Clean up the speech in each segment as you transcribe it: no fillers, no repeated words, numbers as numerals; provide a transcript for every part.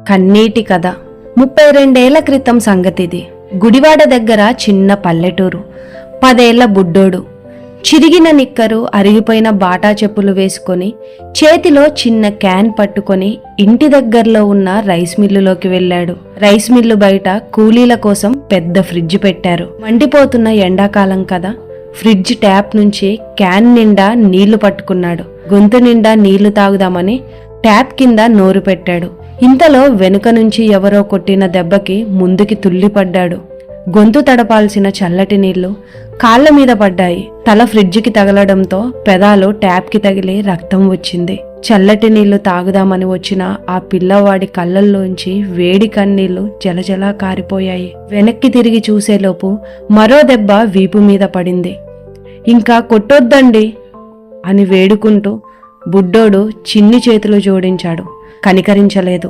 కన్నీటి కథ. 32 ఏళ్ల క్రితం సంగతిది. గుడివాడ దగ్గర చిన్న పల్లెటూరు. 10 ఏళ్ల బుడ్డోడు చిరిగిన నిక్కరు, అరిగిపోయిన బాటా చెప్పులు వేసుకొని చేతిలో చిన్న క్యాన్ పట్టుకొని ఇంటి దగ్గరలో ఉన్న రైస్ మిల్లులోకి వెళ్ళాడు. రైస్ మిల్లు బయట కూలీల కోసం పెద్ద ఫ్రిడ్జ్ పెట్టారు. మండిపోతున్న ఎండాకాలం కదా. ఫ్రిడ్జ్ ట్యాప్ నుంచి క్యాన్ నిండా నీళ్లు పట్టుకున్నాడు. గొంతు నిండా నీళ్లు తాగుదామని ట్యాప్ కింద నోరు పెట్టాడు. ఇంతలో వెనుక నుంచి ఎవరో కొట్టిన దెబ్బకి ముందుకి తుల్లిపడ్డాడు. గొంతు తడపాల్సిన చల్లటి నీళ్లు కాళ్ల మీద పడ్డాయి. తల ఫ్రిడ్జికి తగలడంతో పెదాలు ట్యాప్కి తగిలి రక్తం వచ్చింది. చల్లటి నీళ్లు తాగుదామని వచ్చిన ఆ పిల్లవాడి కళ్ళల్లోంచి వేడి కన్నీళ్లు జలజలా కారిపోయాయి. వెనక్కి తిరిగి చూసేలోపు మరో దెబ్బ వీపు మీద పడింది. ఇంకా కొట్టొద్దండి అని వేడుకుంటూ బుడ్డోడు చిన్ని చేతులు జోడించాడు. కనికరించలేదు.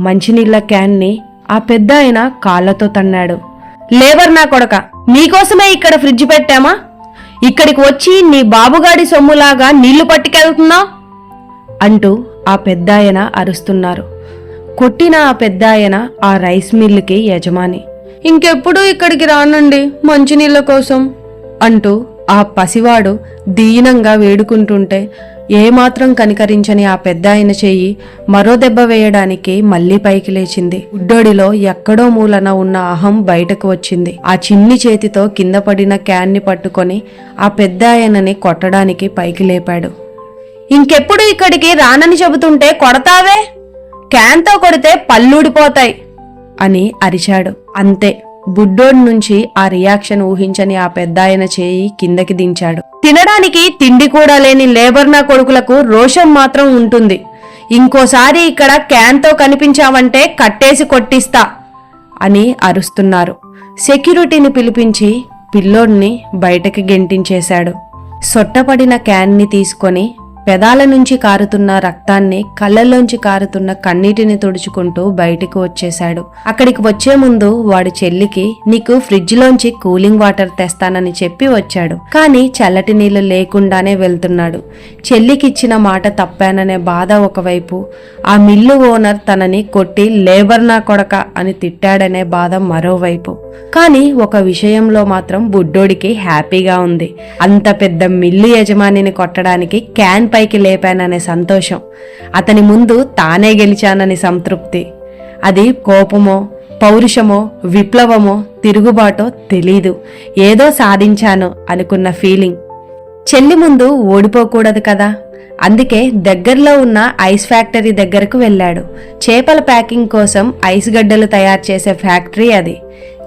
మంచినీళ్ల క్యాన్ని ఆ పెద్ద ఆయన కాళ్లతో తన్నాడు. లేబర్ నా కొడక, నీకోసమే ఇక్కడ ఫ్రిడ్జ్ పెట్టామా? ఇక్కడికి వచ్చి నీ బాబుగాడి సొమ్ములాగా నీళ్లు పట్టుకెళ్తున్నావు అంటూ ఆ పెద్ద ఆయన అరుస్తున్నారు. కొట్టిన ఆ పెద్ద ఆయన ఆ రైస్ మిల్లుకి యజమాని. ఇంకెప్పుడు ఇక్కడికి రానండి మంచినీళ్ల కోసం అంటూ ఆ పసివాడు దీనంగా వేడుకుంటుంటే ఏమాత్రం కనికరించని ఆ పెద్ద ఆయన చెయ్యి మరో దెబ్బ వేయడానికి మళ్లీ పైకి లేచింది. బుడ్డోడిలో ఎక్కడో మూలన ఉన్న అహం బయటకు వచ్చింది. ఆ చిన్ని చేతితో కింద పడిన క్యాన్ని పట్టుకొని ఆ పెద్ద ఆయనని కొట్టడానికి పైకి లేపాడు. ఇంకెప్పుడు ఇక్కడికి రానని చెబుతుంటే కొడతావే, క్యాన్తో కొడితే పళ్ళూడిపోతాయి అని అరిచాడు. అంతే. బుడ్డోడి నుంచి ఆ రియాక్షన్ ఊహించని ఆ పెద్దాయన చేయి కిందకి దించాడు. తినడానికి తిండి కూడా లేని లేబర్ నా కొడుకులకు రోషం మాత్రం ఉంటుంది. ఇంకోసారి ఇక్కడ క్యాన్తో కనిపించావంటే కట్టేసి కొట్టిస్తా అని అరుస్తున్నారు. సెక్యూరిటీని పిలిపించి పిల్లోడిని బయటకి గెంటించేశాడు. సొట్టపడిన క్యాన్ని తీసుకొని పెదాల నుంచి కారుతున్న రక్తాన్ని, కళ్ళల్లోంచి కారుతున్న కన్నీటిని తుడుచుకుంటూ బయటికి వచ్చేశాడు. అక్కడికి వచ్చే ముందు వాడి చెల్లికి నీకు ఫ్రిడ్జ్లోంచి కూలింగ్ వాటర్ తెస్తానని చెప్పి వచ్చాడు. కానీ చల్లటి నీళ్లు లేకుండానే వెళ్తున్నాడు. చెల్లికిచ్చిన మాట తప్పాననే బాధ ఒకవైపు, ఆ మిల్లు ఓనర్ తనని కొట్టి లేబర్ నా కొడక అని తిట్టాడనే బాధ మరోవైపు. కానీ ఒక విషయంలో మాత్రం బుడ్డోడికి హ్యాపీగా ఉంది. అంత పెద్ద మిల్లు యజమానిని కొట్టడానికి క్యాన్ పైకి లేపాననే సంతోషం, అతని ముందు తానే గెలిచానని సంతృప్తి. అది కోపమో, పౌరుషమో, విప్లవమో, తిరుగుబాటో తెలీదు. ఏదో సాధించాను అనుకున్న ఫీలింగ్. చెల్లి ముందు ఓడిపోకూడదు కదా. అందుకే దగ్గరలో ఉన్న ఐస్ ఫ్యాక్టరీ దగ్గరకు వెళ్ళాడు. చేపల ప్యాకింగ్ కోసం ఐస్ గడ్డలు తయారు చేసే ఫ్యాక్టరీ అది.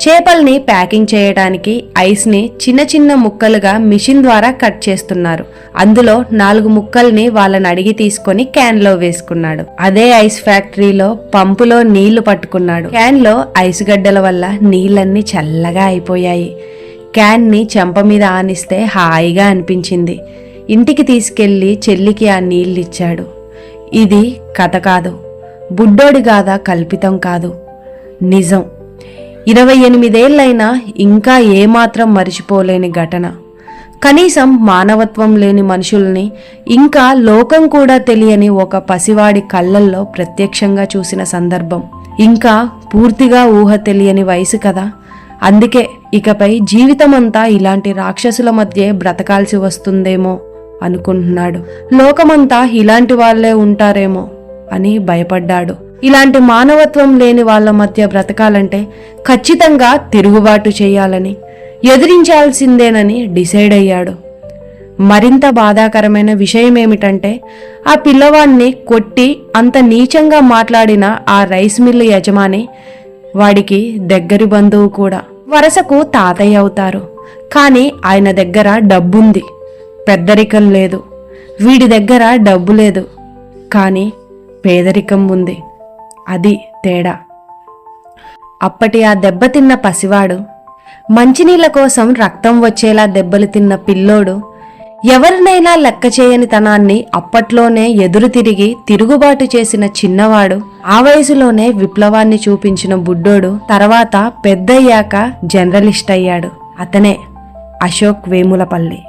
చేపల్ని ప్యాకింగ్ చేయడానికి ఐస్ని చిన్న చిన్న ముక్కలుగా మిషన్ ద్వారా కట్ చేస్తున్నారు. అందులో 4 ముక్కల్ని వాళ్ళని అడిగి తీసుకొని క్యాన్లో వేసుకున్నాడు. అదే ఐస్ ఫ్యాక్టరీలో పంపులో నీళ్లు పట్టుకున్నాడు. క్యాన్లో ఐస్ గడ్డల వల్ల నీళ్ళన్నీ చల్లగా అయిపోయాయి. క్యాన్ని చెంప మీద ఆనిస్తే హాయిగా అనిపించింది. ఇంటికి తీసుకెళ్లి చెల్లికి ఆ నీళ్ళిచ్చాడు. ఇది కథ కాదు, బుడ్డోడి గాథ కల్పితం కాదు, నిజం. 28 ఏళ్లైనా ఇంకా ఏమాత్రం మరిచిపోలేని ఘటన. కనీసం మానవత్వం లేని మనుషుల్ని, ఇంకా లోకం కూడా తెలియని ఒక పసివాడి కళ్ళల్లో ప్రత్యక్షంగా చూసిన సందర్భం. ఇంకా పూర్తిగా ఊహ తెలియని వయసు కదా. అందుకే ఇకపై జీవితమంతా ఇలాంటి రాక్షసుల మధ్య బ్రతకాల్సి వస్తుందేమో అనుకుంటున్నాడు. లోకమంతా ఇలాంటి వాళ్లే ఉంటారేమో అని భయపడ్డాడు. ఇలాంటి మానవత్వం లేని వాళ్ల మధ్య బ్రతకాలంటే ఖచ్చితంగా తిరుగుబాటు చేయాలని, ఎదిరించాల్సిందేనని డిసైడ్ అయ్యాడు. మరింత బాధాకరమైన విషయమేమిటంటే ఆ పిల్లవాడిని కొట్టి అంత నీచంగా మాట్లాడిన ఆ రైస్ మిల్లు యజమాని వాడికి దగ్గరి బంధువు కూడా. వరసకు తాతయ్య అవుతారు. కానీ ఆయన దగ్గర డబ్బుంది, పెద్దరికం లేదు. వీడి దగ్గర డబ్బు లేదు, కానీ పేదరికం ఉంది. అది తేడా. అప్పటి ఆ దెబ్బతిన్న పసివాడు, మంచినీళ్ల కోసం రక్తం వచ్చేలా దెబ్బలు తిన్న పిల్లోడు, ఎవరినైనా లెక్క చేయని తనాన్ని అప్పట్లోనే ఎదురు తిరిగి తిరుగుబాటు చేసిన చిన్నవాడు, ఆ వయసులోనే విప్లవాన్ని చూపించిన బుడ్డోడు తర్వాత పెద్దయ్యాక జర్నలిస్ట్ అయ్యాడు. అతనే అశోక్ వేములపల్లి.